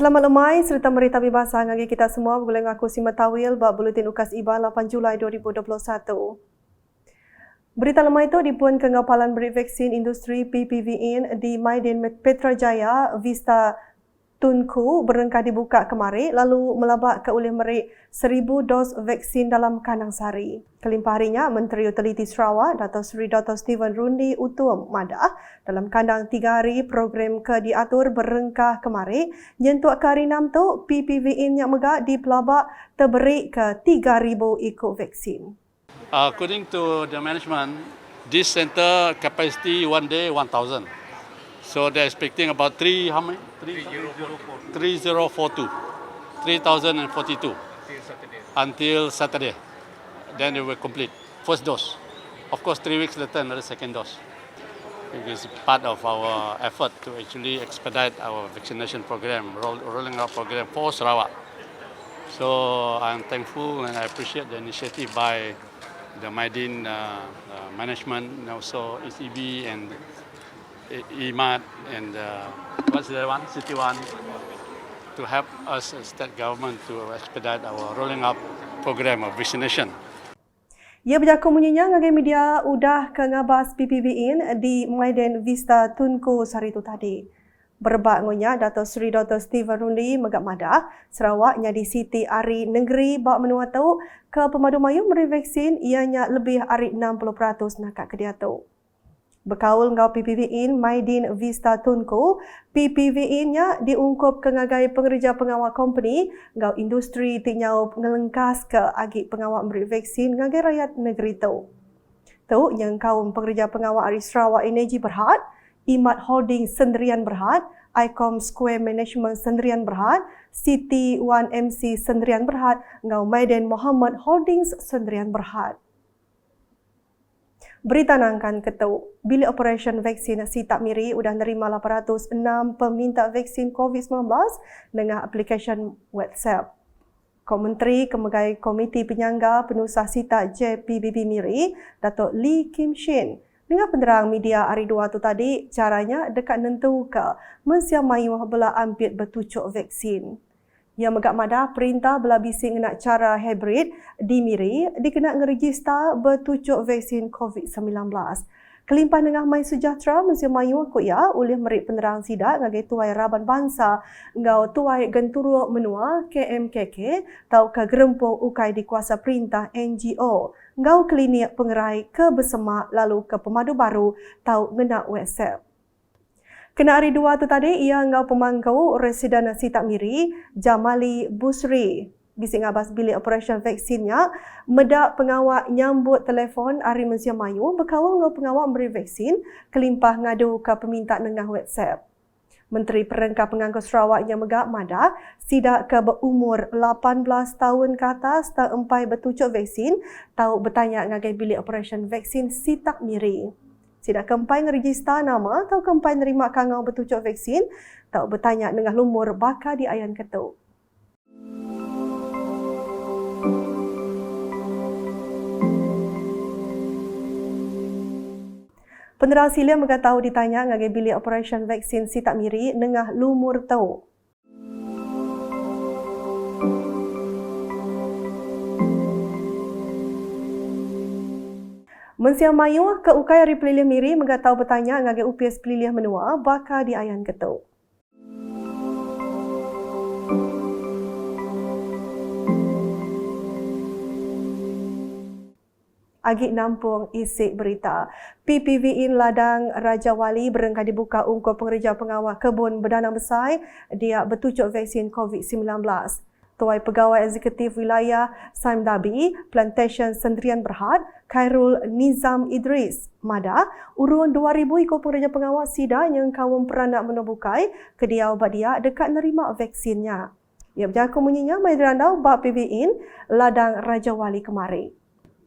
Selamat lemai serta merita bebasa ngagi kita semua boleh ngaku simat tawil bab buletin UKAS IBA 8 Julai 2021. Berita lemai itu dipuan Kengapalan Beri Vaksin Industri PPVN di Maidin Petrajaya Vista Tunku berengkah dibuka kemarin lalu melabak ke oleh merik 1,000 dos vaksin dalam kandang sari. Kelimpah harinya, Menteri Utiliti Sarawak, Dato' Seri Dr. Stephen Rundi Utuam madah dalam kandang 3 hari program ke diatur berengkah kemarin nyentuh ke hari 6 tu PPVN yang megak di pelabak terberi ke 3,000 ikut vaksin. According to the management, this center capacity one day 1,000. So they're expecting about 3042 until Saturday. Then they will complete first dose. Of course, 3 weeks later another second dose. It is part of our effort to actually expedite our vaccination program, rolling out program for Sarawak. So I'm thankful and I appreciate the initiative by the Maidin management, and also ECB and IMAT and what's the one? City One, to help us as state government to expedite our rolling up program of vaccination. Ia berjakung bunyinya ngagai media udah ke ngabas PPVN di Maidin Vista Tunku hari itu tadi. Berbak ngonya Dato' Seri Dr. Stephen Rundi megak madah Sarawak nyadi Siti Ari Negeri bak menua tau ke pemadu mayu beri vaksin ianya lebih ari 60% nakak ke dia tau. Berkaul ngau PPVN Maidin Vista Tunku, PPVN-nya diungkup ke ngagai pengerja pengawal company ngau industri tinyau ngelengkas ke agi pengawal beri vaksin ngagai rakyat negeri tu. Tu yang kaum pengerja pengawal Ari Sarawak Energy Berhad, IMAT Holding Sendirian Berhad, ICOM Square Management Sendirian Berhad, City One MC Sendirian Berhad, ngau Maidin Muhammad Holdings Sendirian Berhad. Berita nangkan ketu, bilik operation vaksin Sitak Miri sudah nerima 806 peminta vaksin COVID-19 dengan aplikasi WhatsApp. Menteri Kemegai Komiti Penyangga Penusah Sitak JPBB Miri, Dato' Lee Kim Shin, dengan penerang media hari 2 tu tadi, caranya dekat nentu ke mensiam mayuh bela ampit bertucuk vaksin. Yang megak madah perintah bela bising nak cara hybrid di Miri dikena ngerejista bertucuk vaksin COVID-19. Kelimpah Nengah Mai Sejahtera Museum Mayu aku ya oleh merik penerang sidak ngagai tuai Raban Bangsa ngau tuai Genturu Menua KMKK tau ke gerempung ukai di kuasa perintah NGO ngau klinik pengerai ke Bersemak lalu ke Pemadu Baru tau ngena WhatsApp. Kena hari 2 tu tadi, ia ngau pemangkau residen Sitak Miri, Jamali Busri. Bising abas bilik operation vaksinnya, medak pengawal nyambut telefon hari Museum Mayu, berkawal ngau pengawal beri vaksin, kelimpah ngadu ke peminta nengah WhatsApp. Menteri Perengkah Pengangkut Sarawak yang megak madah, sidak ke berumur 18 tahun ke atas tak empai bertucuk vaksin, tahu bertanya ngagai bilik operation vaksin Sitak Miri. Sidak kempai ngerejista nama atau kempai nerima kangau bertucuk vaksin, tahu bertanya dengan lumur bakal di ayan ketuk. Penerang Silia mengatau ditanya ngagai bilik operation vaksin Sitak Miri nengah lumur tau. Mensiam Mayu ke ukai hari pelilih Miri mengatau bertanya ngagai UPS pelilih menua bakal di ayan ketuk. Agik nampung isik berita. PPVN Ladang Raja Wali berengkah dibuka ungkup pengerja pengawal kebun berdanang besar dia bertucuk vaksin COVID-19. Tuai Pegawai Eksekutif Wilayah Saim Dabi, Plantation Sendirian Berhad, Khairul Nizam Idris, madah, urun 2,000 ikut pengerja pengawal SIDA yang kaum peranak menubukai kediau badia dekat nerima vaksinnya. Ia berjakung bunyinya Maidrandau bab PPVN Ladang Raja Wali kemari.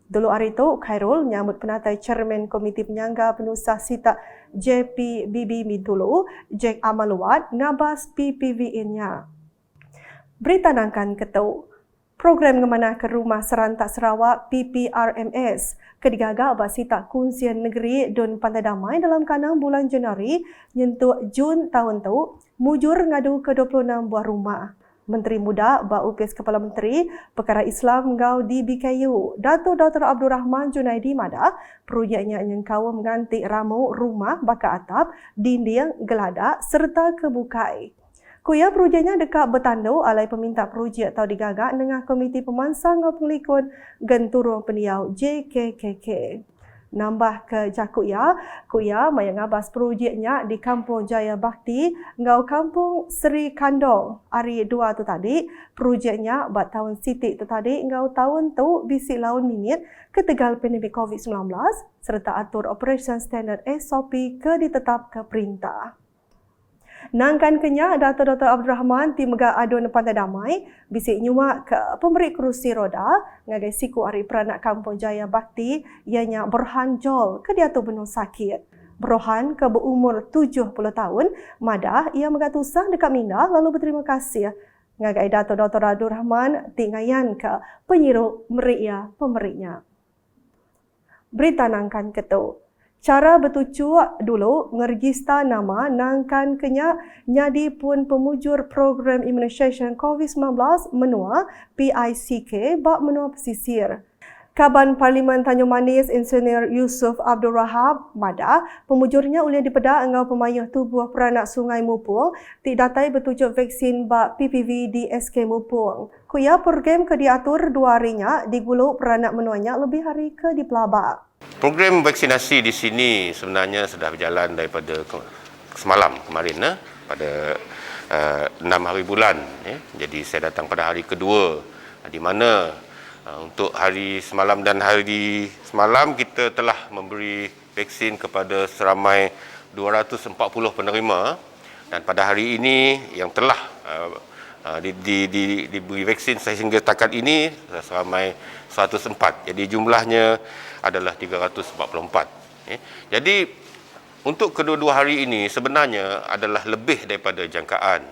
Dulu hari itu, Khairul nyambut penatai Chairman Komiti Penyangga Penusah Sitak JPBB Mintulu, Jack Amaluat, ngabas PPVN-nya. Berita nangkan ketu. Program ngemanah ke Rumah Serantak Sarawak PPRMS Kedigaga basita kunsian negeri Dun Pantai Damai dalam kanang bulan Januari nyentuh Jun tahun tu mujur ngadu ke 26 buah rumah. Menteri Muda UPS Kepala Menteri Perkara Islam ngau di BKU, Dato' Dr. Abdul Rahman Junaidi Mada, projeknya yang kawa mengganti ramu rumah baka atap, dinding, geladak serta kebukai. Kuya projeknya dekat bertandu alai peminta projek tau digagak dengan Komiti Pemansang ngau Penglikun Genturung Peniau JKKK. Nambah ke Jakuya, Kuya maya ngabas projeknya di Kampung Jaya Bakti, ngau Kampung Seri Kandong. Hari 2 tu tadi, projeknya buat tahun sitik tu tadi, ngau tahun tu bisi laun minit ketegal pandemik COVID-19 serta atur Operation Standard SOP ke ditetap ke perintah. Nangkan kenya Dato' Dr. Abdul Rahman ti Mega Adun Pantai Damai bisik nyumak ke pemberi kerusi roda ngagai siku ari peranak Kampung Jaya Bakti ianya Berhan Jol ke dia tu benung sakit. Berhan ke berumur 70 tahun, madah ia megatusah dekat Minda lalu berterima kasih ngagai Dato' Dr. Abdul Rahman ti ngayan ke penyiru meria pemeriknya. Berita nangkan ketu. Cara bertucuk dulu ngergista nama nangkan kenya nyadi pun pemujur program immunisation COVID-19 menua PICK bak menua pesisir. Kaban Parlimen Tanjung Manis Insinyur Yusof Abdul Rahab Mada, pemujurnya ulih dipedak engau pemayuh tubuh peranak Sungai Mupung tidak datai bertujuk vaksin bak PPV di SK Mupung. Kuya program ke diatur 2 harinya diguluk peranak menuanya lebih hari ke di Pelabak. Program vaksinasi di sini sebenarnya sudah berjalan daripada semalam kemarin pada 6 hari bulan. Jadi saya datang pada hari kedua di mana untuk hari semalam dan hari semalam kita telah memberi vaksin kepada seramai 240 penerima dan pada hari ini yang telah diberi vaksin sehingga setakat ini seramai 104. Jadi jumlahnya adalah 344. Jadi untuk kedua-dua hari ini sebenarnya adalah lebih daripada jangkaan.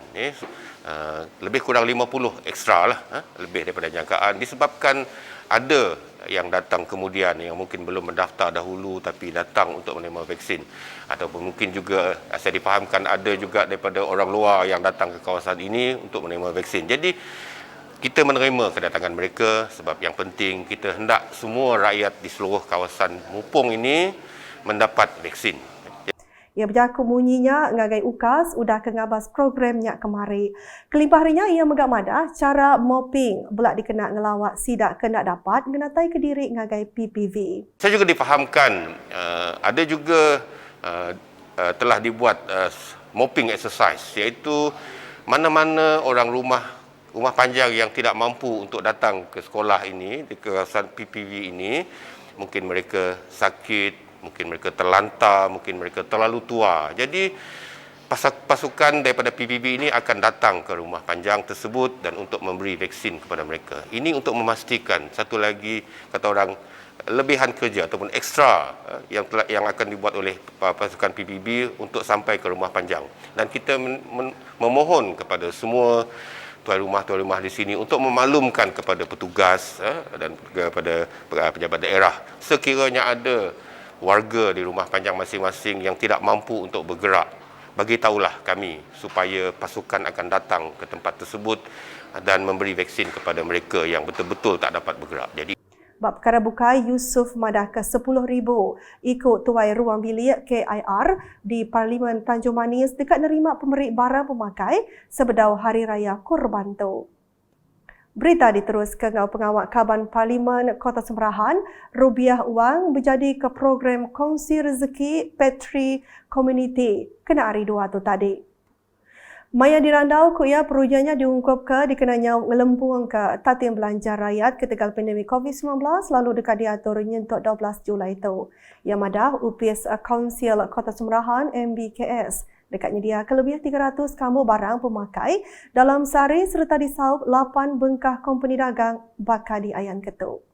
Lebih kurang 50 ekstra lah, lebih daripada jangkaan disebabkan ada yang datang kemudian yang mungkin belum mendaftar dahulu tapi datang untuk menerima vaksin, ataupun mungkin juga saya difahamkan ada juga daripada orang luar yang datang ke kawasan ini untuk menerima vaksin. Jadi kita menerima kedatangan mereka sebab yang penting kita hendak semua rakyat di seluruh kawasan Mupung ini mendapat vaksin. Ia berjaku munyinya ngagai UKAS udah kengabas programnya kemari. Kelimpah harinya ia megak madah cara mopping belak dikenak ngelawak sidak kena dapat ngenatai kediri ngagai PPV. Saya juga difahamkan ada juga telah dibuat mopping exercise, iaitu mana-mana orang rumah panjang yang tidak mampu untuk datang ke sekolah ini, di kawasan PPV ini, mungkin mereka sakit, mungkin mereka terlantar, mungkin mereka terlalu tua. Jadi pasukan daripada PPV ini akan datang ke rumah panjang tersebut dan untuk memberi vaksin kepada mereka. Ini untuk memastikan satu lagi kata orang lebihan kerja ataupun ekstra yang akan dibuat oleh pasukan PPV untuk sampai ke rumah panjang. Dan kita memohon kepada semua tuan rumah di sini untuk memaklumkan kepada petugas dan kepada pejabat daerah sekiranya ada warga di rumah panjang masing-masing yang tidak mampu untuk bergerak, bagi tahulah kami supaya pasukan akan datang ke tempat tersebut dan memberi vaksin kepada mereka yang betul-betul tak dapat bergerak. Jadi Bab perkara bukai Yusof madah ke 10,000 ikut tuai ruang bilik KIR di Parlimen Tanjung Manis dekat nerima pemberi barang pemakai sebedau Hari Raya Korban tu. Berita diterus ke pengawal Kaban Parlimen Kota Semerahan, rupiah wang berjadi ke program kongsi rezeki Petri Community kena hari 2 tu tadi. Maya dirandau kuya perujiannya diungkap ke dikenanya ngelempung ke tatim belanja rakyat ketika pandemik COVID-19 lalu dekat diatur nyentuk 12 Julai itu. Yang madah UPS Council Kota Semerahan MBKS dekat nyedia kelebih 300 kamu barang pemakai dalam sehari serta disaup 8 bengkah company dagang bakal di Ayan Ketuk.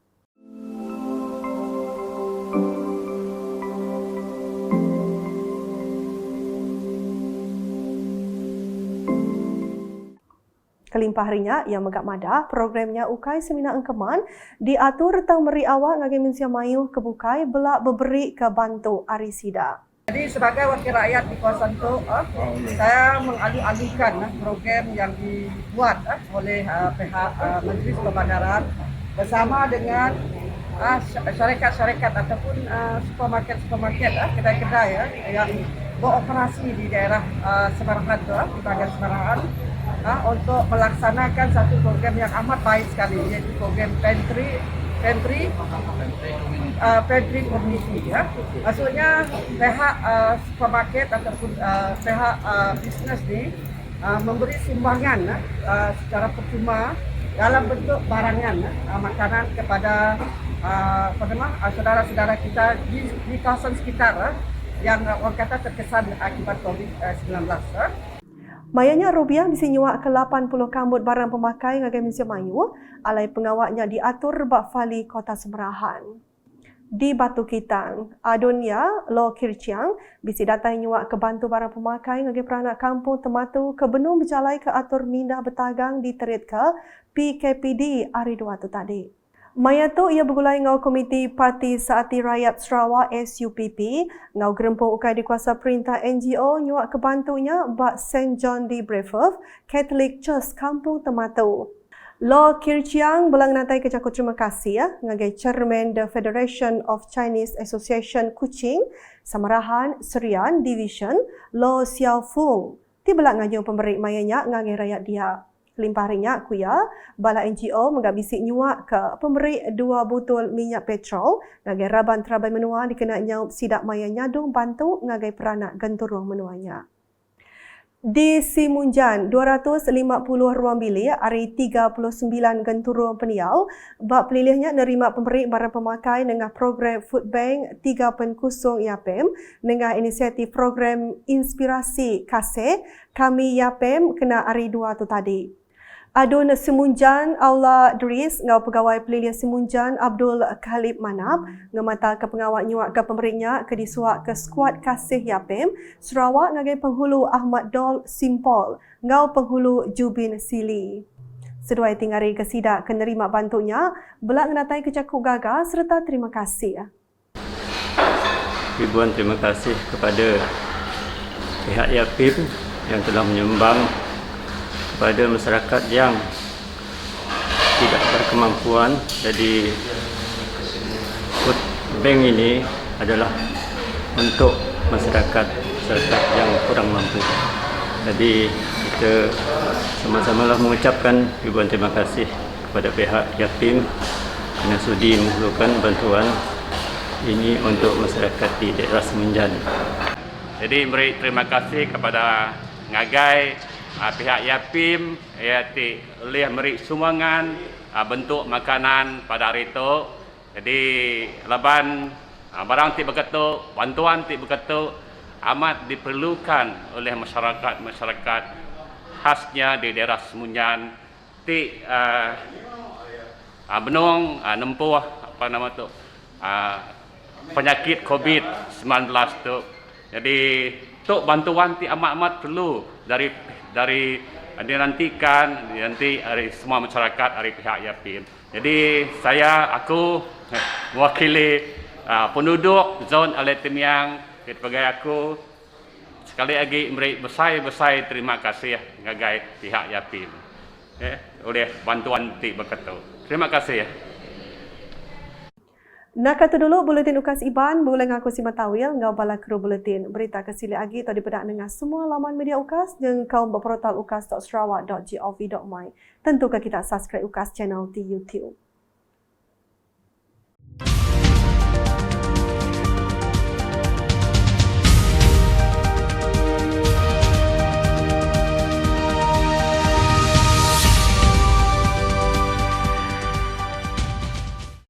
Kelimpah harinya ia megap madah programnya ukai seminar engkeman diatur tang meri awak ngagi Malaysia Mayu kebukai belak beberi ke bantu Arisida. Jadi sebagai wakil rakyat di kawasan itu, saya mengalih-alihkan program yang dibuat oleh pihak Majlis Perbandaran bersama dengan syarikat-syarikat ataupun supermarket, kedai-kedai yang beroperasi di daerah Semarahan di bahagian Semarahan untuk melaksanakan satu program yang amat baik sekali, iaitu program pantry community. Maksudnya pihak supermarket ataupun pihak bisnes ni memberi sumbangan secara percuma dalam bentuk barangan makanan kepada saudara-saudara kita di kawasan sekitar yang orang kata terkesan akibat COVID-19. Mayanya rupiah bisa nyuak ke 80 kambut barang pemakai ngagai Malaysia Mayu, alai pengawaknya diatur bak Fali Kota Semerahan. Di Batu Kitang, Adunya Lo Kirchiang bisa datang nyuak ke bantu barang pemakai ngagai peranak kampung Tematu ke benung berjalai ke atur mindah bertagang di terit ke PKPD hari 2 tu tadi. Maya tu ia bergulai ngau Komiti Parti Saati Rakyat Sarawak SUPP ngau gerempung ukai di kuasa perintah NGO nyuak kebantunya bak St. John di Brevoort Catholic Church Kampung Tematu. Lo Kirchiang belang natai kecaku terima kasih ngagai Chairman The Federation of Chinese Association Kuching Samarahan Serian Division Lo Xiao Fung. Ti belak ngajung pemberi mayanya ngagai rakyat dia. Limpah harinya kuya, bala NGO menggabisi nyuak ke pemberi 2 botol minyak petrol ngagai Raban Terabai Menua dikena nyaup sidak maya nyadung bantu ngagai peranak genturung menuanya. Di Simunjan, 250 ruang bilik hari 39 genturung peniau bak pelilihnya nerima pemberi barang pemakai dengan program Food Bank 3.0 YAPEM dengan inisiatif program Inspirasi Kasih Kami YAPEM kena hari 2 tu tadi. Adun Simunjan Aula Dris ngau pegawai pelilih Simunjan Abdul Khalib Manab ngemata ke pengawal nyuak ke pemberinya ke disuak ke skuad kasih Yapem Sarawak ngagai penghulu Ahmad Dol Simpol ngau penghulu Jubin Sili. Seduai tingari ke sidak ke nerima bantunya belak ngenatai kecakuk gagal serta terima kasih. Ribuan terima kasih kepada pihak Yapem yang telah menyumbang kepada masyarakat yang tidak berkemampuan. Jadi food bank ini adalah untuk masyarakat yang kurang mampu. Jadi kita sama-sama mengucapkan ribuan terima kasih kepada pihak Yapem kerana sudi menghulurkan bantuan ini untuk masyarakat di daerah Semenjan. Jadi beri terima kasih kepada ngagai pihak Yapem iaitu oleh memberi sumbangan bentuk makanan pada hari itu. Jadi leban barang ti begitu, bantuan ti begitu amat diperlukan oleh masyarakat khasnya di daerah Semunyan ti benung nempuh penyakit COVID-19 tu. Jadi tuk bantuan ti amat perlu dari dinantikan nanti dari semua masyarakat dari pihak Yapem. Jadi aku mewakili penduduk zon Alai Temiang sebagai aku sekali lagi memberi besar terima kasih kepada pihak Yapem oleh bantuan ti begitu. Terima kasih. Nak kata dulu buletin ukas Iban boleh ngaku si Matawil ngau bala kru buletin berita kesili agi atau dipedak dengan semua laman media ukas dan kaum berportal ukas.sarawak.gov.my. Tentukan kita subscribe ukas channel di YouTube.